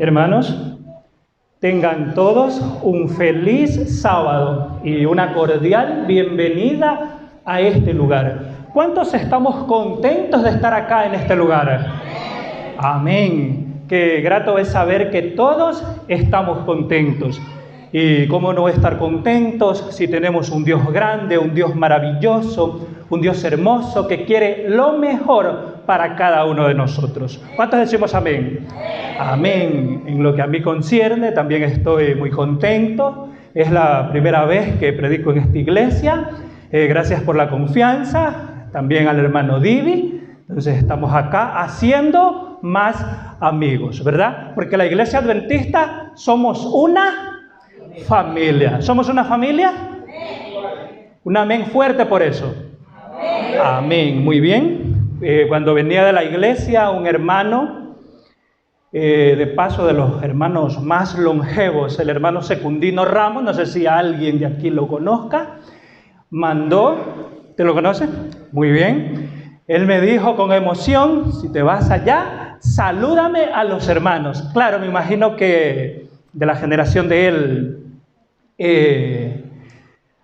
Hermanos, tengan todos un feliz sábado y una cordial bienvenida a este lugar. ¿Cuántos estamos contentos de estar acá en este lugar? Amén. Qué grato es saber que todos estamos contentos. Y cómo no estar contentos si tenemos un Dios grande, un Dios maravilloso, un Dios hermoso que quiere lo mejor para cada uno de nosotros. ¿Cuántos decimos amén? Amén. En lo que a mí concierne, también estoy muy contento. Es la primera vez que predico en esta iglesia. Gracias por la confianza. También al hermano Divi. Entonces estamos acá haciendo más amigos, ¿verdad? Porque la iglesia adventista somos una familia. ¿Somos una familia? Un amén fuerte por eso. Amén. Muy bien. Cuando venía de la iglesia, un hermano, de paso de los hermanos más longevos, el hermano Secundino Ramos, no sé si alguien de aquí lo conozca, mandó, ¿te lo conoce? Muy bien. Él me dijo con emoción, si te vas allá, salúdame a los hermanos. Claro, me imagino que de la generación de él,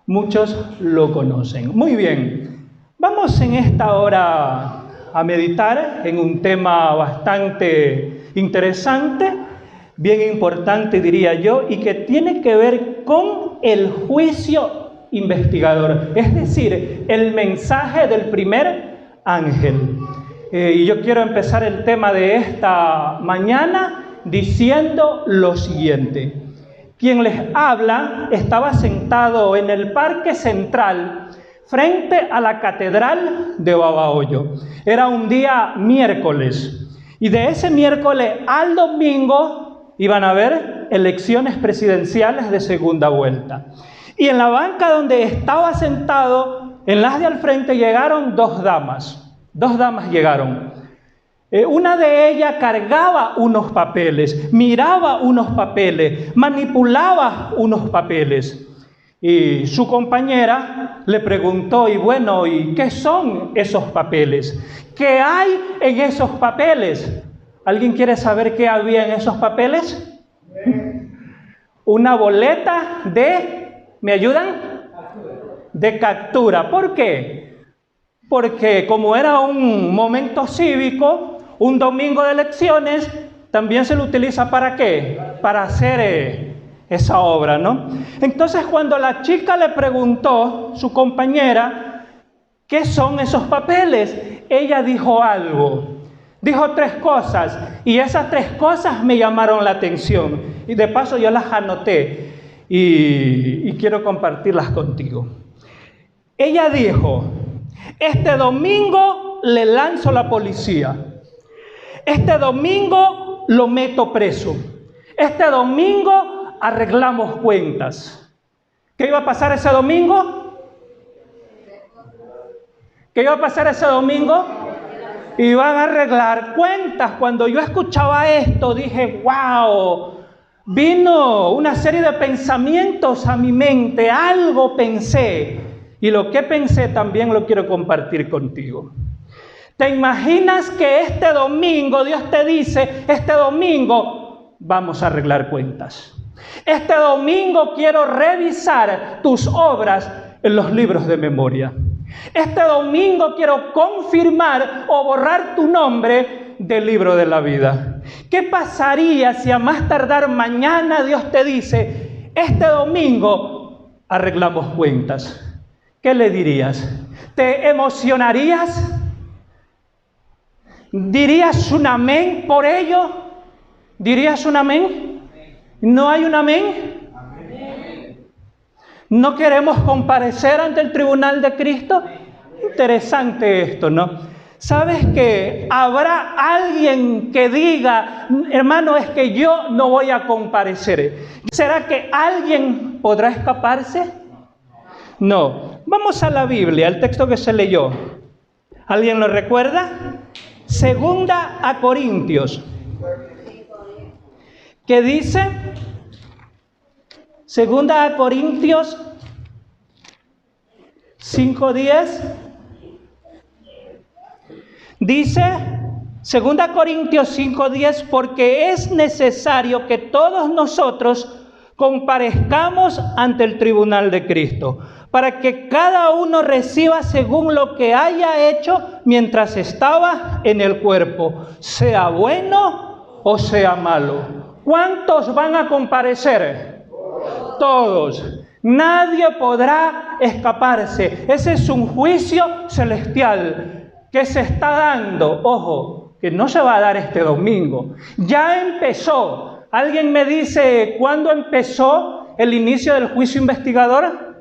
muchos lo conocen. Muy bien, vamos en esta hora a meditar en un tema bastante interesante, bien importante diría yo, y que tiene que ver con el juicio investigador, es decir, el mensaje del primer ángel. Y yo quiero empezar el tema de esta mañana diciendo lo siguiente. Quien les habla estaba sentado en el parque central frente a la catedral de Babahoyo. Era un día miércoles y de ese miércoles al domingo iban a haber elecciones presidenciales de segunda vuelta. Y en la banca donde estaba sentado, en las de al frente, llegaron dos damas. Dos damas llegaron. Una de ellas cargaba unos papeles, miraba unos papeles, manipulaba unos papeles. Y su compañera le preguntó, ¿y qué son esos papeles? ¿Qué hay en esos papeles? ¿Alguien quiere saber qué había en esos papeles? Una boleta de, ¿me ayudan? De captura. ¿Por qué? Porque como era un momento cívico, un domingo de elecciones, también se lo utiliza ¿para qué? Para hacer esa obra, ¿no? Entonces, cuando la chica le preguntó, su compañera, ¿qué son esos papeles? Ella dijo algo. Dijo tres cosas, y esas tres cosas me llamaron la atención. Y de paso yo las anoté y quiero compartirlas contigo. Ella dijo, este domingo le lanzo la policía. Este domingo lo meto preso. Este domingo arreglamos cuentas. ¿Qué iba a pasar ese domingo? ¿Qué iba a pasar ese domingo? Iban a arreglar cuentas. Cuando yo escuchaba esto, dije, wow, vino una serie de pensamientos a mi mente, algo pensé. Y lo que pensé también lo quiero compartir contigo. ¿Te imaginas que este domingo Dios te dice, este domingo vamos a arreglar cuentas? Este domingo quiero revisar tus obras en los libros de memoria. Este domingo quiero confirmar o borrar tu nombre del libro de la vida. ¿Qué pasaría si a más tardar mañana Dios te dice, este domingo arreglamos cuentas? ¿Qué le dirías? ¿Te emocionarías? ¿Dirías un amén por ello? ¿Dirías un amén? ¿No hay un amén? ¿No queremos comparecer ante el tribunal de Cristo? Interesante esto, ¿no? ¿Sabes que habrá alguien que diga, hermano, es que yo no voy a comparecer? ¿Será que alguien podrá escaparse? No. Vamos a la Biblia, al texto que se leyó. ¿Alguien lo recuerda? Segunda a Corintios. ¿Qué dice? Segunda a Corintios 5:10. Dice, 2 Corintios 5:10, porque es necesario que todos nosotros comparezcamos ante el tribunal de Cristo, para que cada uno reciba según lo que haya hecho mientras estaba en el cuerpo, sea bueno o sea malo. ¿Cuántos van a comparecer? Todos. Nadie podrá escaparse. Ese es un juicio celestial que se está dando. Ojo, que no se va a dar este domingo. Ya empezó. ¿Alguien me dice cuándo empezó el inicio del juicio investigador?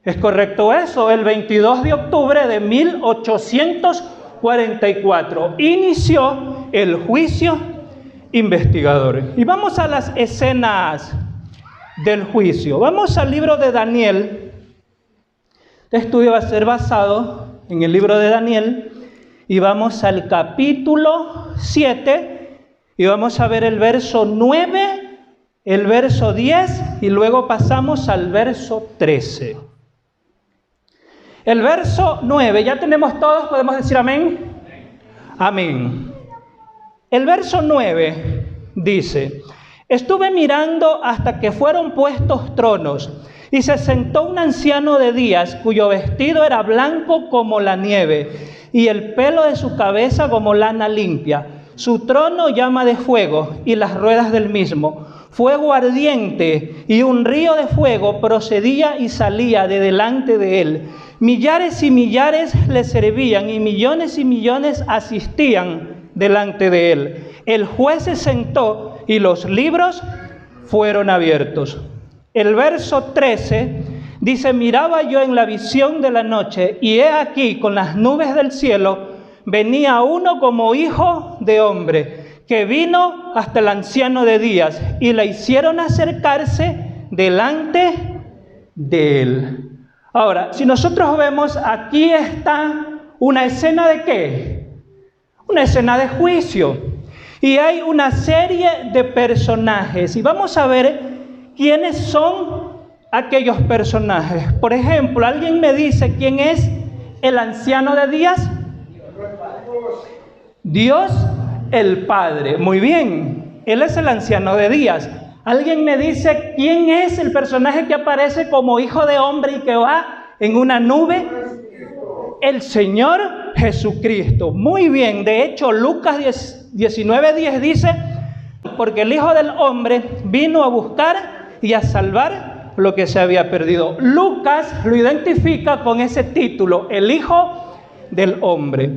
¿Es correcto eso? El 22 de octubre de 1844 inició el juicio investigador. Y vamos a las escenas del juicio. Vamos al libro de Daniel. Este estudio va a ser basado en el libro de Daniel. Y vamos al capítulo 7. Y vamos a ver el verso 9, el verso 10 y luego pasamos al verso 13. El verso 9, ¿ya tenemos todos? ¿Podemos decir amén? Amén. El verso 9 dice: estuve mirando hasta que fueron puestos tronos, y se sentó un anciano de días, cuyo vestido era blanco como la nieve, y el pelo de su cabeza como lana limpia. Su trono llama de fuego, y las ruedas del mismo, fuego ardiente, y un río de fuego procedía y salía de delante de él. Millares y millares le servían, y millones asistían delante de él. El juez se sentó, y los libros fueron abiertos. El verso 13 dice: miraba yo en la visión de la noche, y he aquí con las nubes del cielo venía uno como hijo de hombre, que vino hasta el anciano de días, y le hicieron acercarse delante de él. Ahora, si nosotros vemos, aquí está una escena de ¿qué? Una escena de juicio. Y hay una serie de personajes. Y vamos a ver quiénes son aquellos personajes. Por ejemplo, ¿alguien me dice quién es el anciano de días? Dios el Padre. Muy bien, Él es el anciano de días. ¿Alguien me dice quién es el personaje que aparece como hijo de hombre y que va en una nube? El Señor Jesucristo. Muy bien, de hecho Lucas 19:10 dice: porque el Hijo del Hombre vino a buscar y a salvar lo que se había perdido. Lucas lo identifica con ese título, el Hijo del Hombre.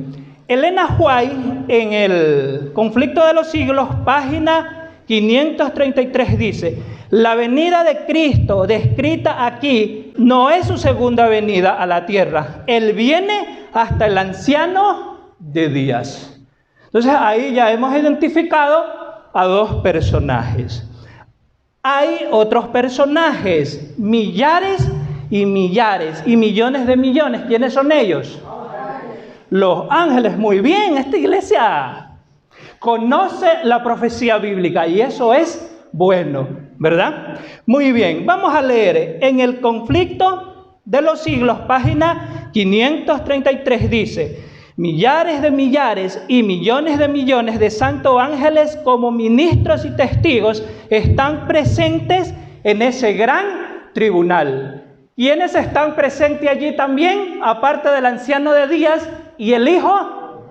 Elena White, en el Conflicto de los Siglos, página 533, dice: la venida de Cristo descrita aquí no es su segunda venida a la tierra. Él viene hasta el anciano de días. Entonces ahí ya hemos identificado a dos personajes. Hay otros personajes, millares y millares y millones de millones. ¿Quiénes son ellos? Los ángeles. Muy bien, esta iglesia conoce la profecía bíblica y eso es bueno, ¿verdad? Muy bien, vamos a leer en el Conflicto de los Siglos, página 533, dice: millares y millones de santos ángeles como ministros y testigos están presentes en ese gran tribunal. ¿Quiénes están presentes allí también? Aparte del anciano de días y el Hijo,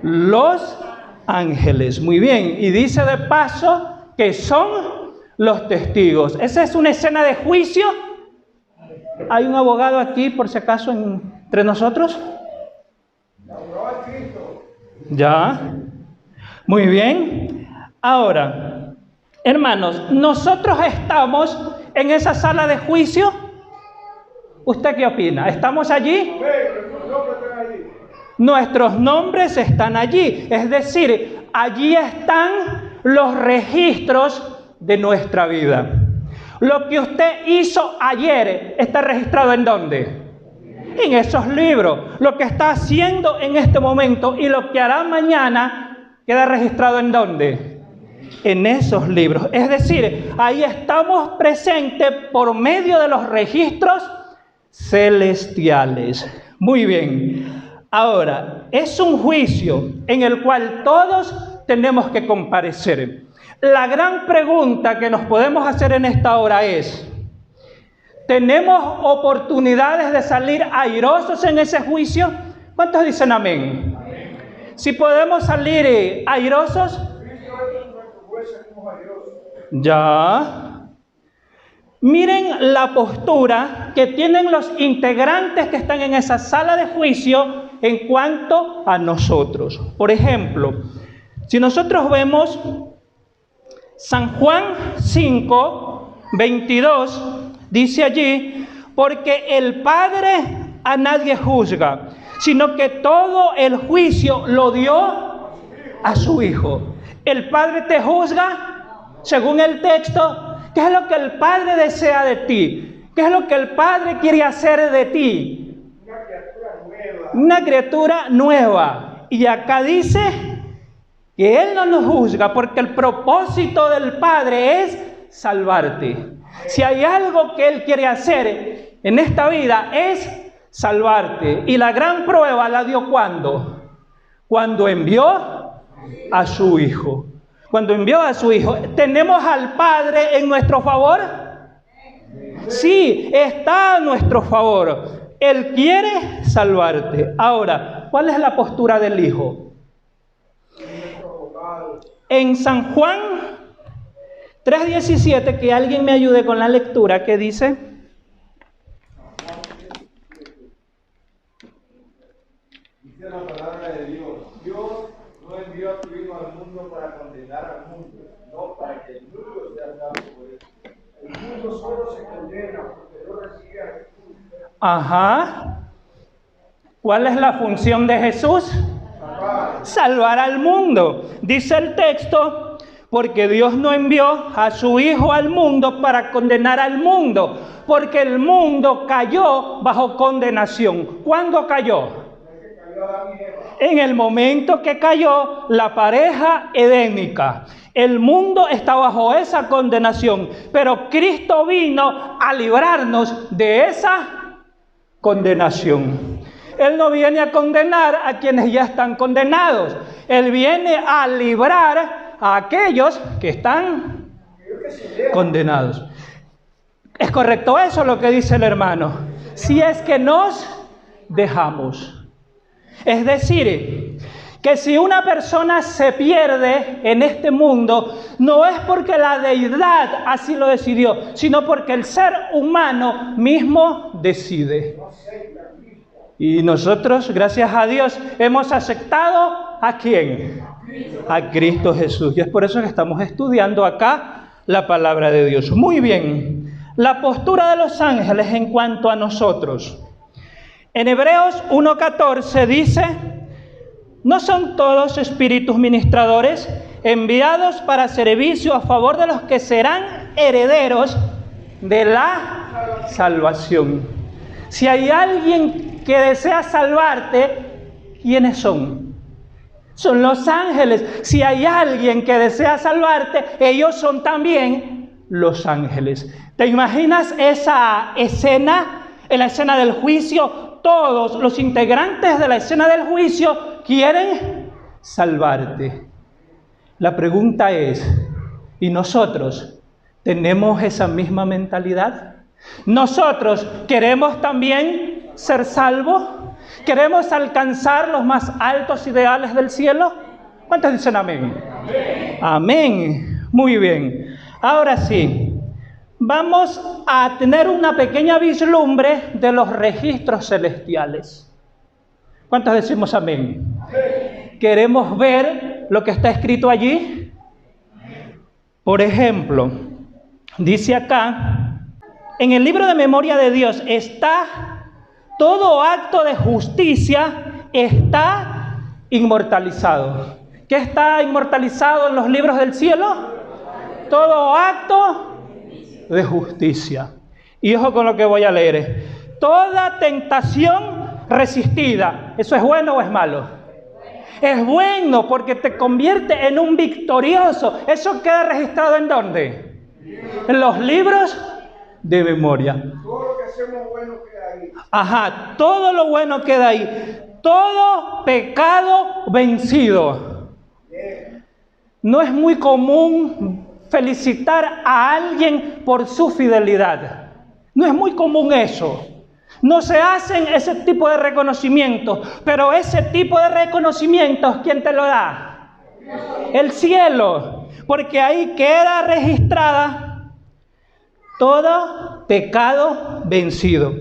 los ángeles. Muy bien, y dice de paso que son los testigos. Esa es una escena de juicio. ¿Hay un abogado aquí, por si acaso, entre nosotros? Ya. Muy bien. Ahora, hermanos, nosotros estamos en esa sala de juicio. ¿Usted qué opina? ¿Estamos allí? Nuestros nombres están allí. Es decir, allí están los registros de nuestra vida. Lo que usted hizo ayer está registrado ¿en dónde? En esos libros. Lo que está haciendo en este momento y lo que hará mañana queda registrado ¿en dónde? En esos libros. Es decir, ahí estamos presentes por medio de los registros celestiales. Muy bien. Ahora, es un juicio en el cual todos tenemos que comparecer. La gran pregunta que nos podemos hacer en esta hora es, ¿tenemos oportunidades de salir airosos en ese juicio? ¿Cuántos dicen amén? Si podemos salir airosos, ya. Miren la postura que tienen los integrantes que están en esa sala de juicio en cuanto a nosotros. Por ejemplo, si nosotros vemos San Juan 5, 22, dice allí, porque el Padre a nadie juzga, sino que todo el juicio lo dio a su Hijo. El Padre te juzga, según el texto. ¿Qué es lo que el Padre desea de ti? ¿Qué es lo que el Padre quiere hacer de ti? Una criatura nueva. Una criatura nueva. Y acá dice que Él no nos juzga porque el propósito del Padre es salvarte. Si hay algo que Él quiere hacer en esta vida es salvarte. Y la gran prueba la dio ¿cuándo? Cuando envió a su Hijo. Cuando envió a su Hijo. ¿Tenemos al Padre en nuestro favor? Sí, está a nuestro favor. Él quiere salvarte. Ahora, ¿cuál es la postura del Hijo? En San Juan 3:17, que alguien me ayude con la lectura, ¿qué dice? Dice la palabra de Dios. Dios no envió a su Hijo al mundo para condenar al mundo, no para que el mundo sea salvo por él. El mundo solo se condena porque no recibe a Jesús. Ajá. ¿Cuál es la función de Jesús? Salvar al mundo. Dice el texto, porque Dios no envió a su Hijo al mundo para condenar al mundo, porque el mundo cayó bajo condenación. ¿Cuándo cayó? En el momento que cayó la pareja edénica. El mundo está bajo esa condenación, pero Cristo vino a librarnos de esa condenación. Él no viene a condenar a quienes ya están condenados. Él viene a librar a aquellos que están condenados. ¿Es correcto eso lo que dice el hermano? Si es que nos dejamos. Es decir, que si una persona se pierde en este mundo, no es porque la deidad así lo decidió, sino porque el ser humano mismo decide. Y nosotros, gracias a Dios, hemos aceptado ¿a quién? A Cristo Jesús. Y es por eso que estamos estudiando acá la palabra de Dios. Muy bien, la postura de los ángeles en cuanto a nosotros. En Hebreos 1:14 dice, ¿no son todos espíritus ministradores enviados para servicio a favor de los que serán herederos de la salvación? Si hay alguien que desea salvarte, ¿quiénes son? Son los ángeles. Si hay alguien que desea salvarte, ellos son también los ángeles. ¿Te imaginas esa escena? En la escena del juicio, todos los integrantes de la escena del juicio quieren salvarte. La pregunta es, ¿y nosotros tenemos esa misma mentalidad? ¿Nosotros queremos también ser salvos? ¿Queremos alcanzar los más altos ideales del cielo? ¿Cuántos dicen amén? Amén. Muy bien. Ahora sí. Vamos a tener una pequeña vislumbre de los registros celestiales. ¿Cuántos decimos amén? ¿Queremos ver lo que está escrito allí? Por ejemplo, dice acá, en el libro de memoria de Dios está todo acto de justicia está inmortalizado. ¿Qué está inmortalizado en los libros del cielo? Todo acto de justicia. Y ojo con lo que voy a leer. Toda tentación resistida. ¿Eso es bueno o es malo? Es bueno porque te convierte en un victorioso. ¿Eso queda registrado en dónde? En los libros de memoria. Todo lo que hacemos bueno queda ahí. Ajá, todo lo bueno queda ahí. todo pecado vencido. No es muy común felicitar a alguien por su fidelidad. No es muy común eso. No se hacen ese tipo de reconocimientos, pero ese tipo de reconocimientos, ¿quién te lo da? El cielo, porque ahí queda registrada todo pecado vencido.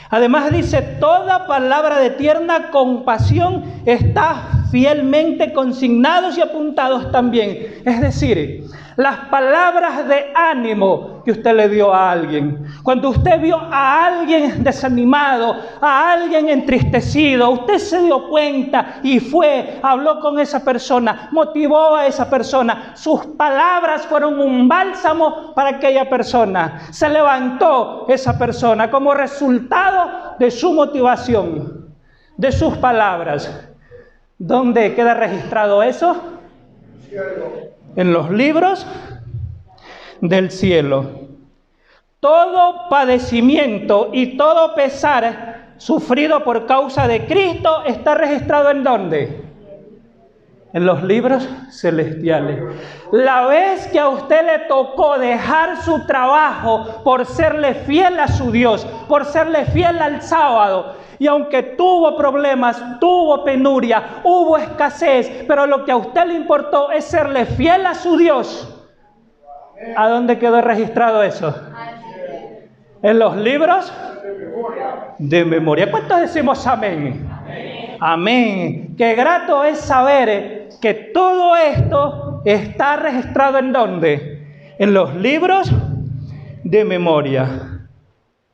Además dice, toda palabra de tierna compasión está fielmente consignados y apuntados también. Es decir, las palabras de ánimo que usted le dio a alguien. Cuando usted vio a alguien desanimado, a alguien entristecido, usted se dio cuenta y fue, habló con esa persona, motivó a esa persona. Sus palabras fueron un bálsamo para aquella persona. Se levantó esa persona como resultado de su motivación, de sus palabras. ¿Dónde queda registrado eso? En los libros del cielo. Todo padecimiento y todo pesar sufrido por causa de Cristo está registrado ¿en dónde? En los libros celestiales. La vez que a usted le tocó dejar su trabajo por serle fiel a su Dios, por serle fiel al sábado, y aunque tuvo problemas, tuvo penuria, hubo escasez, pero lo que a usted le importó es serle fiel a su Dios. ¿A dónde quedó registrado eso? En los libros de memoria. ¿Cuántos decimos amén? Amén. Qué grato es saber que todo esto está registrado ¿en dónde? En los libros de memoria.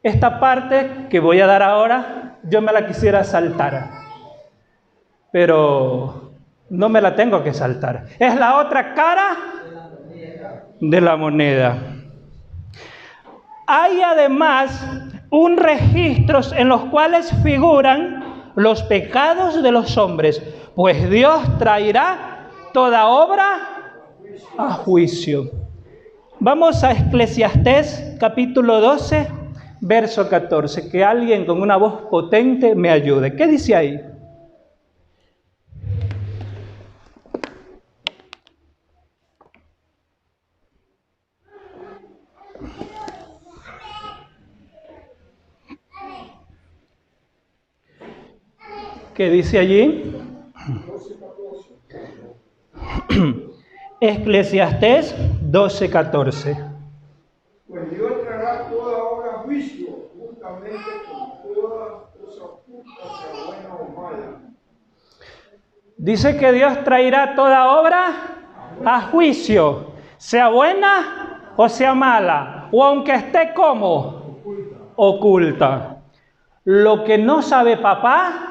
Esta parte que voy a dar ahora, yo me la quisiera saltar, pero no me la tengo que saltar. Es la otra cara de la moneda. Hay además un registro en los cuales figuran los pecados de los hombres, pues Dios traerá toda obra a juicio. Vamos a Eclesiastés capítulo 12, verso 14, que alguien con una voz potente me ayude. ¿Qué dice ahí? ¿Qué dice allí? Eclesiastés 12, 14. Pues Dios traerá toda obra a juicio, justamente con todas cosas justas, sea buena o mala. Dice que Dios traerá toda obra a juicio, sea buena o sea mala, o aunque esté como oculta. Lo que no sabe papá,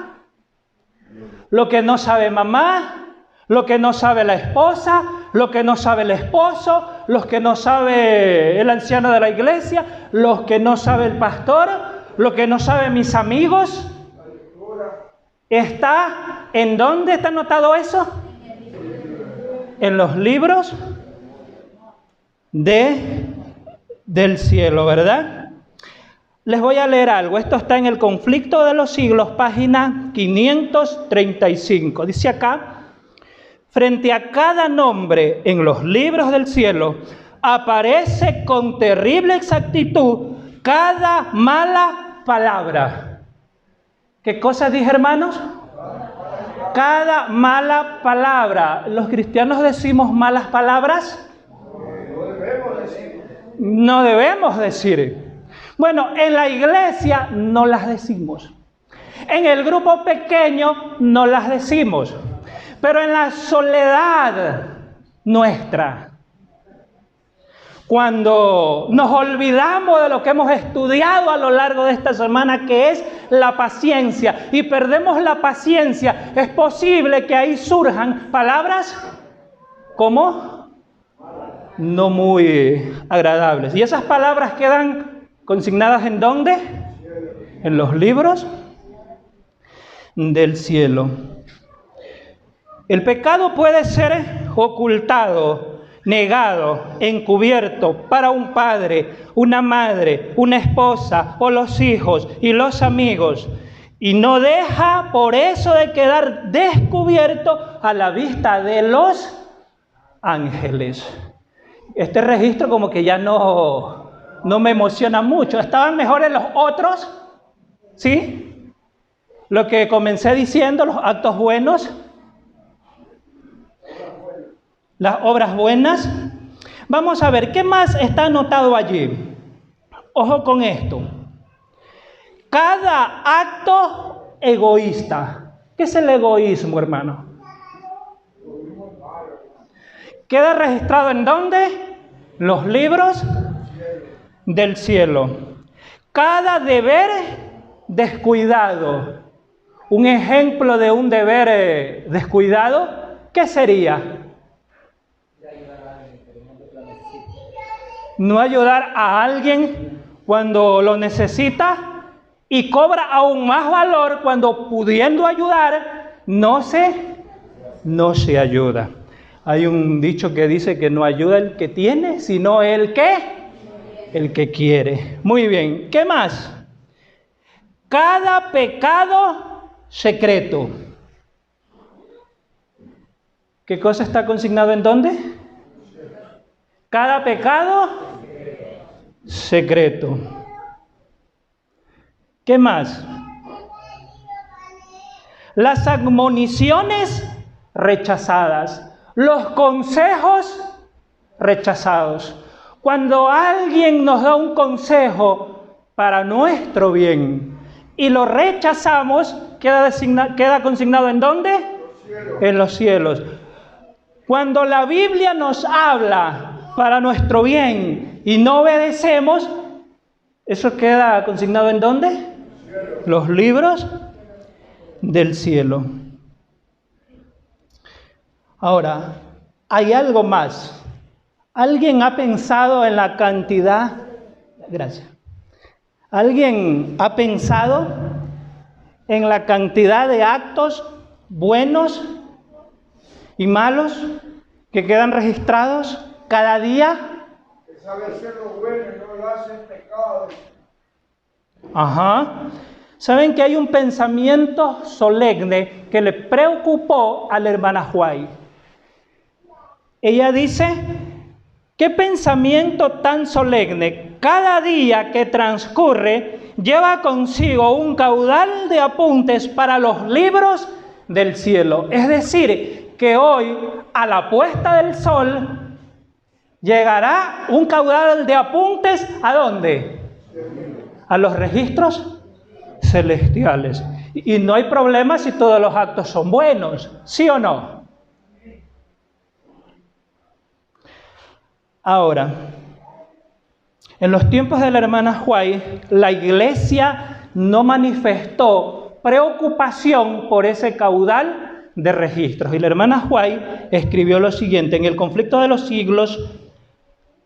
lo que no sabe mamá, lo que no sabe la esposa, lo que no sabe el esposo, lo que no sabe el anciano de la iglesia, lo que no sabe el pastor, lo que no sabe mis amigos. ¿Está en dónde está anotado eso? En los libros del cielo, ¿verdad? Les voy a leer algo. Esto está en El conflicto de los siglos, página 535. Dice acá: frente a cada nombre en los libros del cielo aparece con terrible exactitud cada mala palabra. ¿Qué cosa dije, hermanos? Cada mala palabra. ¿Los cristianos decimos malas palabras? No debemos decir. Bueno, en la iglesia no las decimos. En el grupo pequeño no las decimos. Pero en la soledad nuestra, cuando nos olvidamos de lo que hemos estudiado a lo largo de esta semana, que es la paciencia, y perdemos la paciencia, es posible que ahí surjan palabras como no muy agradables. Y esas palabras quedan consignadas ¿en dónde? En los libros del cielo. El pecado puede ser ocultado, negado, encubierto para un padre, una madre, una esposa o los hijos y los amigos. y no deja por eso de quedar descubierto a la vista de los ángeles. Este registro como que ya no me emociona mucho. ¿Estaban mejores los otros? ¿Sí? Lo que comencé diciendo, los actos buenos, las obras buenas. Vamos a ver, ¿qué más está anotado allí? Ojo con esto. Cada acto egoísta. ¿Qué es el egoísmo, hermano? ¿Queda registrado en dónde? Los libros del cielo. Cada deber descuidado. Un ejemplo de un deber descuidado, ¿qué sería? No ayudar a alguien cuando lo necesita y cobra aún más valor cuando pudiendo ayudar no se ayuda. Hay un dicho que dice que no ayuda el que tiene, sino el que quiere. Muy bien, ¿qué más? Cada pecado secreto. ¿Qué cosa está consignado en dónde? Cada pecado secreto. ¿Qué más? Las admoniciones rechazadas, los consejos rechazados. Cuando alguien nos da un consejo para nuestro bien y lo rechazamos, queda consignado ¿en dónde? En los cielos. Cuando la Biblia nos habla para nuestro bien y no obedecemos, ¿eso queda consignado en dónde? Los libros del cielo. Ahora, hay algo más. ¿Alguien ha pensado en la cantidad? Gracias. ¿Alguien ha pensado en la cantidad de actos buenos y malos que quedan registrados cada día? Que sabe hacer lo bueno y no lo hace pecado. Ajá. ¿Saben que hay un pensamiento solemne que le preocupó a la hermana White? Ella dice, ¿qué pensamiento tan solemne? Cada día que transcurre lleva consigo un caudal de apuntes para los libros del cielo. Es decir, que hoy, a la puesta del sol, llegará un caudal de apuntes, ¿a dónde? A los registros celestiales. Y no hay problema si todos los actos son buenos, ¿sí o no? Ahora, en los tiempos de la hermana White, la iglesia no manifestó preocupación por ese caudal de registros. Y la hermana White escribió lo siguiente, en El conflicto de los siglos,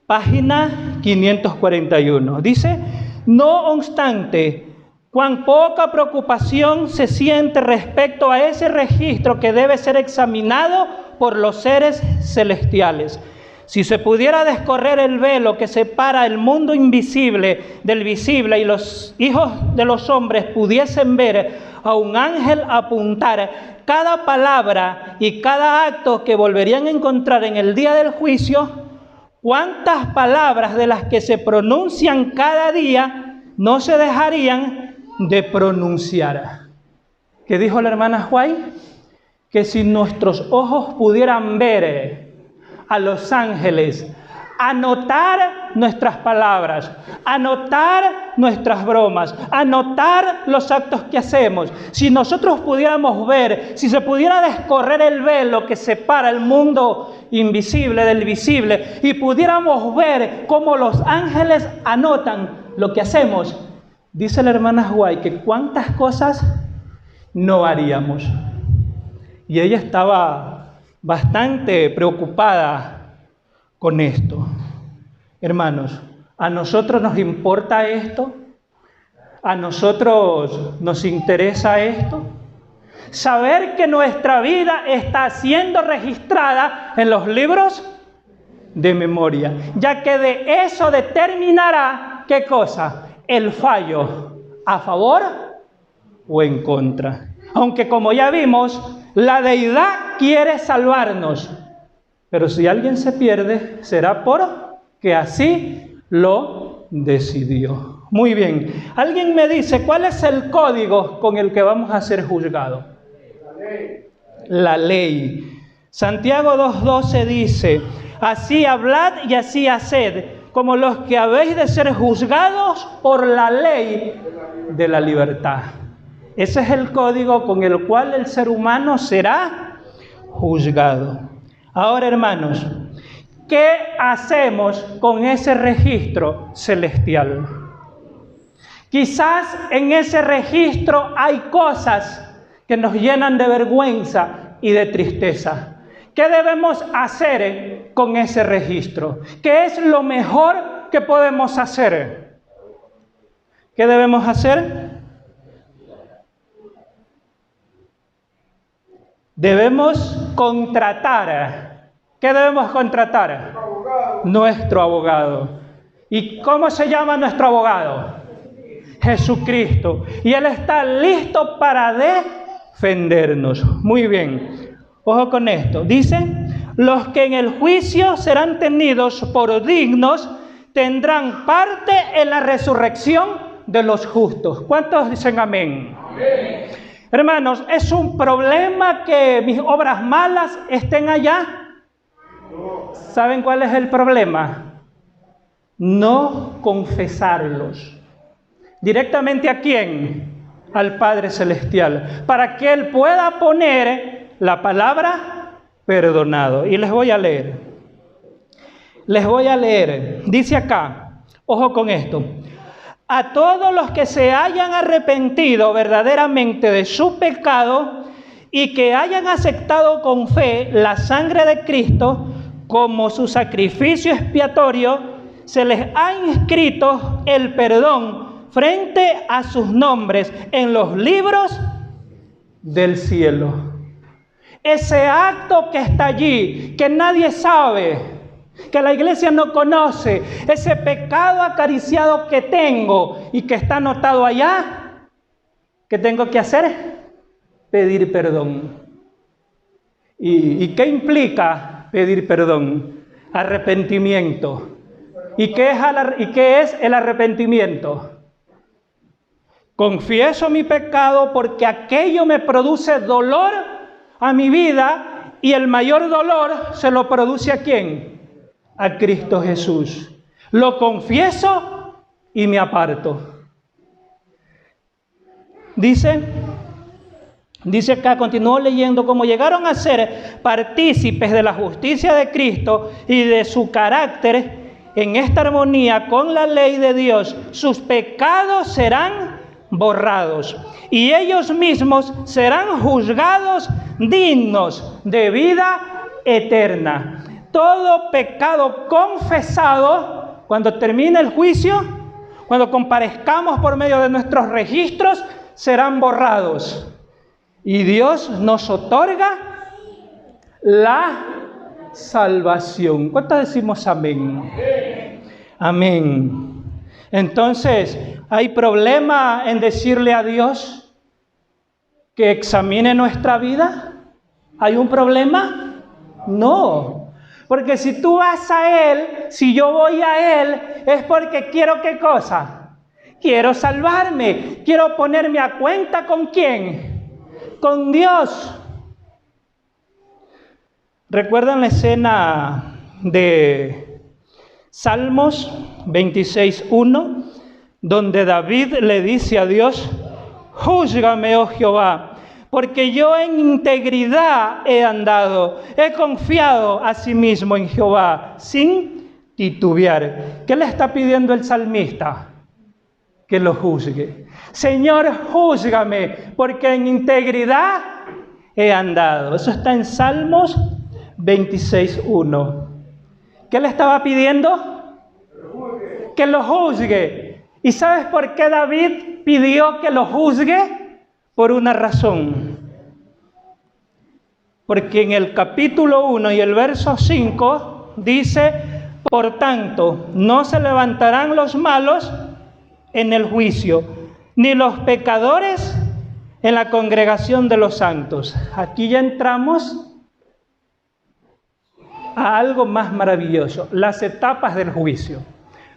página 541. Dice, no obstante, cuán poca preocupación se siente respecto a ese registro que debe ser examinado por los seres celestiales. Si se pudiera descorrer el velo que separa el mundo invisible del visible y los hijos de los hombres pudiesen ver a un ángel apuntar cada palabra y cada acto que volverían a encontrar en el día del juicio, ¿cuántas palabras de las que se pronuncian cada día no se dejarían de pronunciar? ¿Qué dijo la hermana White? Que si nuestros ojos pudieran ver a los ángeles, anotar nuestras palabras, anotar nuestras bromas, anotar los actos que hacemos. Si nosotros pudiéramos ver, si se pudiera descorrer el velo que separa el mundo invisible del visible y pudiéramos ver cómo los ángeles anotan lo que hacemos, dice la hermana White que cuántas cosas no haríamos. Y ella estaba bastante preocupada con esto. Hermanos, ¿a nosotros nos importa esto? ¿A nosotros nos interesa esto? Saber que nuestra vida está siendo registrada en los libros de memoria, ya que de eso determinará, ¿qué cosa? El fallo, ¿a favor o en contra. Aunque como ya vimos, la deidad quiere salvarnos. Pero si alguien se pierde, será porque así lo decidió. Muy bien. Alguien me dice, ¿cuál es el código con el que vamos a ser juzgados? La ley. Santiago 2:12 dice, así hablad y así haced, como los que habéis de ser juzgados por la ley de la libertad. Ese es el código con el cual el ser humano será juzgado. Ahora, hermanos, ¿qué hacemos con ese registro celestial? Quizás en ese registro hay cosas que nos llenan de vergüenza y de tristeza. ¿Qué debemos hacer con ese registro? ¿Qué es lo mejor que podemos hacer? ¿Qué debemos hacer? Debemos contratar. ¿Qué debemos contratar? Nuestro abogado. ¿Y cómo se llama nuestro abogado? Jesucristo. Y Él está listo para defendernos. Muy bien. Ojo con esto. Dice, los que en el juicio serán tenidos por dignos tendrán parte en la resurrección de los justos. ¿Cuántos dicen amén? Amén. Hermanos, ¿es un problema que mis obras malas estén allá? ¿Saben cuál es el problema? No confesarlos. ¿Directamente a quién? Al Padre Celestial. Para que Él pueda poner la palabra perdonado. Y les voy a leer. Dice acá, ojo con esto. A todos los que se hayan arrepentido verdaderamente de su pecado y que hayan aceptado con fe la sangre de Cristo como su sacrificio expiatorio, se les ha inscrito el perdón frente a sus nombres en los libros del cielo. Ese acto que está allí, que nadie sabe, que la iglesia no conoce, ese pecado acariciado que tengo y que está anotado allá, ¿qué tengo que hacer? Pedir perdón. ¿Y qué implica pedir perdón? Arrepentimiento. ¿Y qué es el arrepentimiento? Confieso mi pecado porque aquello me produce dolor a mi vida y el mayor dolor se lo produce ¿a quién? A Cristo Jesús. Lo confieso y me aparto. Dice acá, continuó leyendo, como llegaron a ser partícipes de la justicia de Cristo y de su carácter en esta armonía con la ley de Dios, sus pecados serán borrados y ellos mismos serán juzgados dignos de vida eterna. Todo pecado confesado, cuando termine el juicio, cuando comparezcamos por medio de nuestros registros, serán borrados. Y Dios nos otorga la salvación. ¿Cuántos decimos amén? Amén. Entonces, ¿hay problema en decirle a Dios que examine nuestra vida? ¿Hay un problema? No. Porque si tú vas a Él, si yo voy a Él, es porque quiero ¿qué cosa? Quiero salvarme, quiero ponerme a cuenta ¿con quién? Con Dios. ¿Recuerdan la escena de Salmos 26:1? Donde David le dice a Dios, júzgame, oh Jehová, porque yo en integridad he andado, he confiado a sí mismo en Jehová, sin titubear. ¿Qué le está pidiendo el salmista? Que lo juzgue. Señor, júzgame, porque en integridad he andado. Eso está en Salmos 26:1. ¿Qué le estaba pidiendo? Que lo juzgue. ¿Y sabes por qué David pidió que lo juzgue? Por una razón. Porque en el capítulo 1 y el verso 5 dice, por tanto, no se levantarán los malos en el juicio, ni los pecadores en la congregación de los santos. Aquí ya entramos a algo más maravilloso, las etapas del juicio.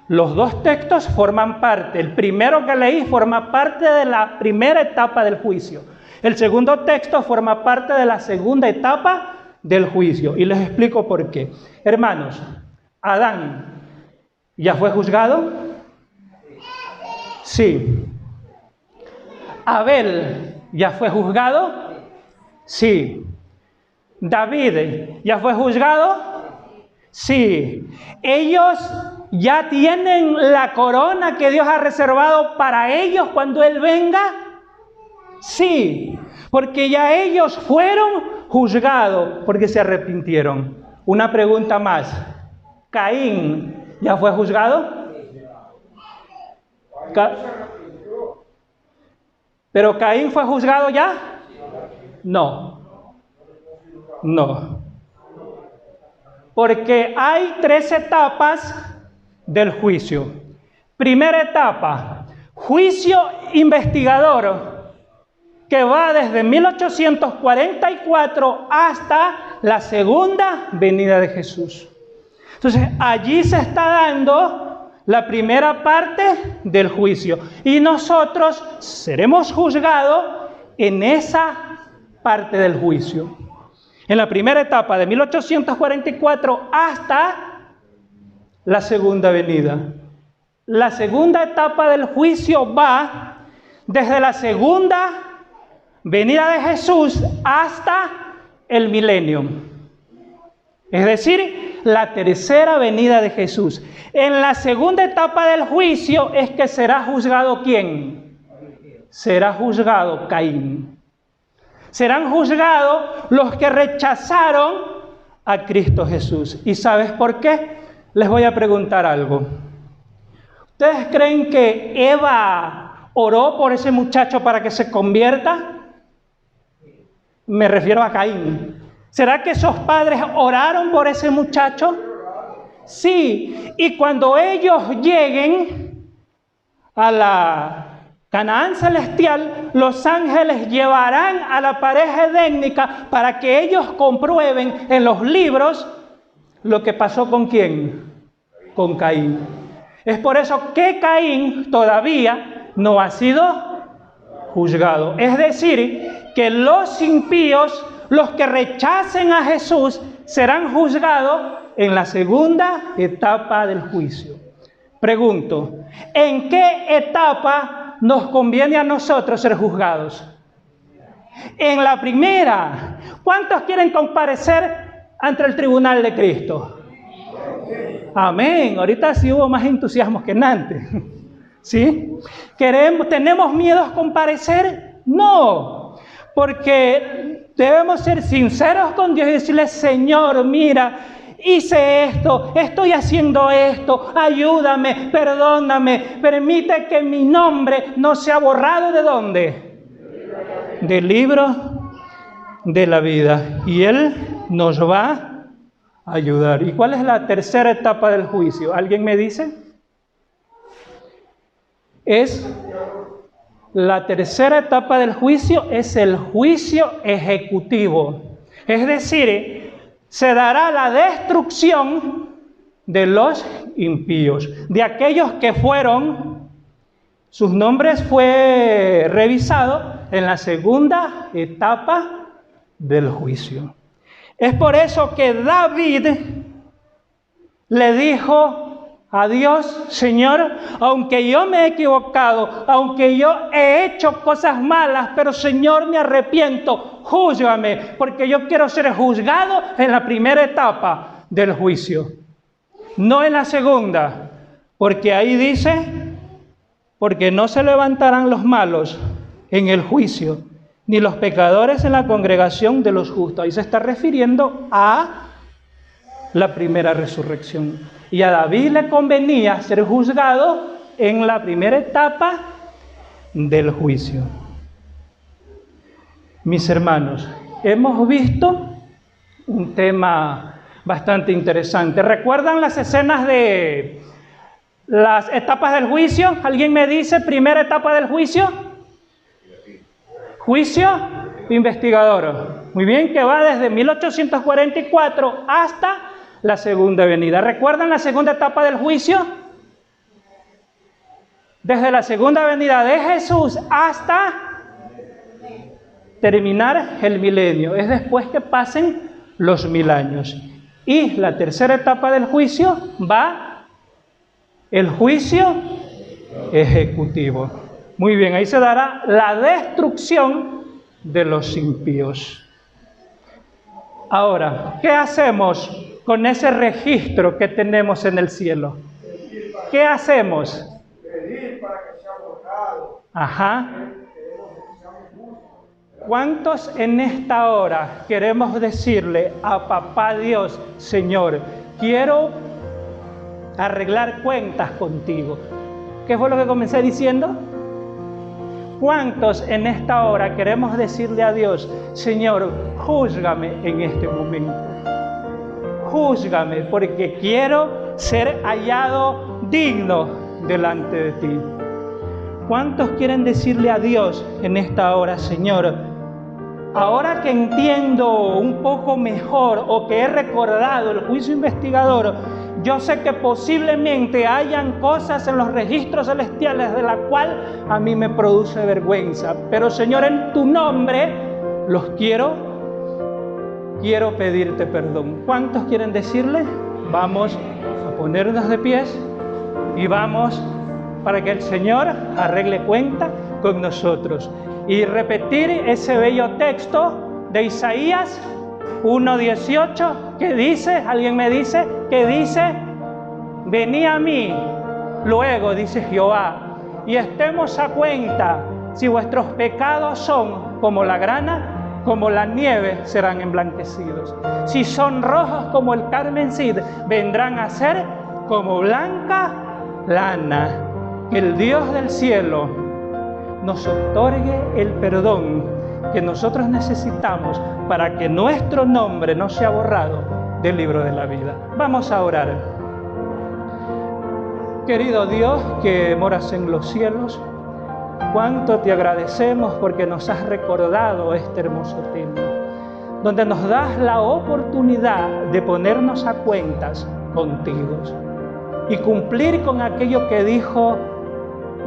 Los dos textos forman parte. El primero que leí forma parte de la primera etapa del juicio. El segundo texto forma parte de la segunda etapa del juicio. Y les explico por qué. Hermanos, Adán ya fue juzgado. Sí. Abel ya fue juzgado. Sí. David ya fue juzgado. Sí. Ellos ya tienen la corona que Dios ha reservado para ellos cuando Él venga. Sí, porque ya ellos fueron juzgados porque se arrepintieron. Una pregunta más. ¿Caín ya fue juzgado? ¿Pero Caín fue juzgado ya? No. No. Porque hay 3 etapas del juicio. Primera etapa, juicio investigador, que va desde 1844 hasta la segunda venida de Jesús. Entonces, allí se está dando la primera parte del juicio. Y nosotros seremos juzgados en esa parte del juicio. En la primera etapa, de 1844 hasta la segunda venida. La segunda etapa del juicio va desde la segunda venida de Jesús hasta el milenio. Es decir, la tercera venida de Jesús. En la segunda etapa del juicio es que será juzgado ¿quién? Será juzgado Caín. Serán juzgados los que rechazaron a Cristo Jesús. ¿Y sabes por qué? Les voy a preguntar algo. ¿Ustedes creen que Eva oró por ese muchacho para que se convierta? Me refiero a Caín. ¿Será que esos padres oraron por ese muchacho? Sí. Y cuando ellos lleguen a la Canaán celestial, los ángeles llevarán a la pareja edénica para que ellos comprueben en los libros lo que pasó con ¿quién? Con Caín. Es por eso que Caín todavía no ha sido juzgado. Es decir, que los impíos, los que rechacen a Jesús, serán juzgados en la segunda etapa del juicio. Pregunto, ¿en qué etapa nos conviene a nosotros ser juzgados? En la primera. ¿Cuántos quieren comparecer ante el tribunal de Cristo? Amén. Ahorita sí hubo más entusiasmo que antes. ¿Sí? ¿Tenemos miedo a comparecer? No. Porque debemos ser sinceros con Dios y decirle, Señor, mira, hice esto, estoy haciendo esto, ayúdame, perdóname, permite que mi nombre no sea borrado ¿de dónde? Del libro de la vida. Y Él nos va a ayudar. ¿Y cuál es la tercera etapa del juicio? ¿Alguien me dice? La tercera etapa del juicio es el juicio ejecutivo. Es decir, se dará la destrucción de los impíos, de aquellos que sus nombres fue revisado en la segunda etapa del juicio. Es por eso que David le dijo a Dios, Señor, aunque yo me he equivocado, aunque yo he hecho cosas malas, pero Señor, me arrepiento, júzgame, porque yo quiero ser juzgado en la primera etapa del juicio, no en la segunda, porque ahí dice, porque no se levantarán los malos en el juicio, ni los pecadores en la congregación de los justos. Ahí se está refiriendo a la primera resurrección. Y a David le convenía ser juzgado en la primera etapa del juicio. Mis hermanos, hemos visto un tema bastante interesante. ¿Recuerdan las escenas de las etapas del juicio? ¿Alguien me dice primera etapa del juicio? Juicio investigador. Muy bien, que va desde 1844 hasta la segunda venida. ¿Recuerdan la segunda etapa del juicio? Desde la segunda venida de Jesús hasta terminar el milenio. Es después que pasen los 1000 años. Y la tercera etapa del juicio va el juicio ejecutivo. Muy bien, ahí se dará la destrucción de los impíos. Ahora, ¿qué hacemos con ese registro que tenemos en el cielo? ¿Qué hacemos? Pedir para que sea borrado. Ajá. ¿Cuántos en esta hora queremos decirle a Papá Dios, Señor, quiero arreglar cuentas contigo? ¿Qué fue lo que comencé diciendo? ¿Cuántos en esta hora queremos decirle a Dios, Señor, júzgame en este momento? Júzgame porque quiero ser hallado digno delante de ti. ¿Cuántos quieren decirle a Dios en esta hora, Señor, ahora que entiendo un poco mejor o que he recordado el juicio investigador, yo sé que posiblemente hayan cosas en los registros celestiales de la cual a mí me produce vergüenza, pero Señor, en tu nombre los quiero pedirte perdón? ¿Cuántos quieren decirle? Vamos a ponernos de pies y vamos para que el Señor arregle cuenta con nosotros. Y repetir ese bello texto de Isaías 1:18 que dice, alguien me dice, que dice, venid a mí, luego dice Jehová, y estemos a cuenta, si vuestros pecados son como la grana, como la nieve serán emblanquecidos. Si son rojos como el carmesí, vendrán a ser como blanca lana. Que el Dios del cielo nos otorgue el perdón que nosotros necesitamos para que nuestro nombre no sea borrado del libro de la vida. Vamos a orar. Querido Dios que moras en los cielos, cuánto te agradecemos porque nos has recordado este hermoso tema, donde nos das la oportunidad de ponernos a cuentas contigo y cumplir con aquello que dijo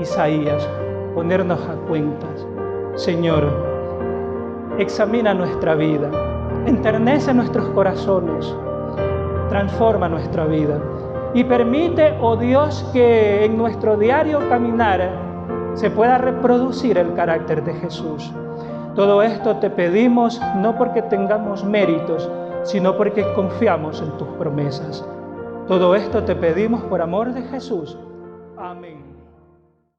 Isaías, ponernos a cuentas. Señor, examina nuestra vida, enternece nuestros corazones, transforma nuestra vida y permite, oh Dios, que en nuestro diario caminar se pueda reproducir el carácter de Jesús. Todo esto te pedimos no porque tengamos méritos, sino porque confiamos en tus promesas. Todo esto te pedimos por amor de Jesús. Amén.